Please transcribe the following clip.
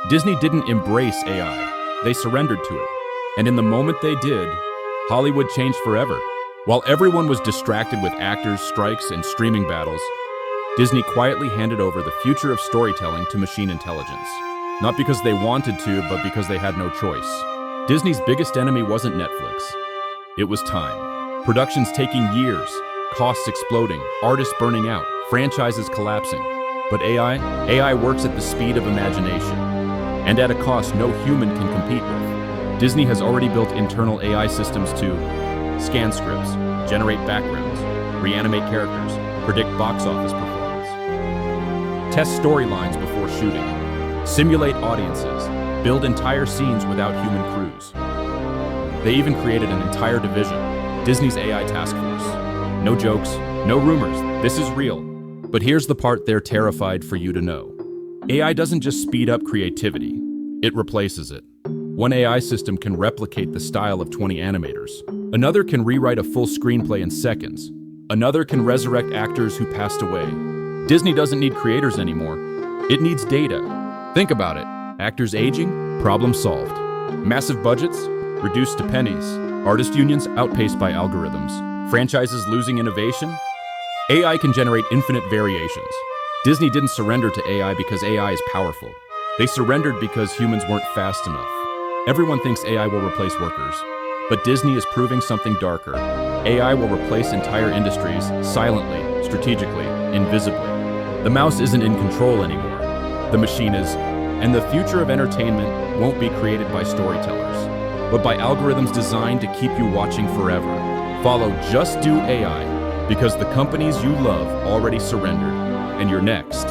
Disney didn't embrace AI, they surrendered to it. And in the moment they did, Hollywood changed forever. While everyone was distracted with actors, strikes, and streaming battles, Disney quietly handed over the future of storytelling to machine intelligence. Not because they wanted to, but because they had no choice. Disney's biggest enemy wasn't Netflix. It was time. Productions taking years, costs exploding, artists burning out, franchises collapsing. But AI works at the speed of imagination, and at a cost no human can compete with. Disney has already built internal AI systems to scan scripts, generate backgrounds, reanimate characters, predict box office performance, test storylines before shooting, simulate audiences, build entire scenes without human crews. They even created an entire division, Disney's AI Task Force. No jokes, no rumors, this is real. But here's the part they're terrified for you to know. AI doesn't just speed up creativity, it replaces it. One AI system can replicate the style of 20 animators. Another can rewrite a full screenplay in seconds. Another can resurrect actors who passed away. Disney doesn't need creators anymore. It needs data. Think about it. Actors aging, problem solved. Massive budgets, reduced to pennies. Artist unions outpaced by algorithms. Franchises losing innovation. AI can generate infinite variations. Disney didn't surrender to AI because AI is powerful. They surrendered because humans weren't fast enough. Everyone thinks AI will replace workers, but Disney is proving something darker. AI will replace entire industries, silently, strategically, invisibly. The mouse isn't in control anymore. The machine is, and the future of entertainment won't be created by storytellers, but by algorithms designed to keep you watching forever. Follow Just Do AI, because the companies you love already surrendered, and you're next.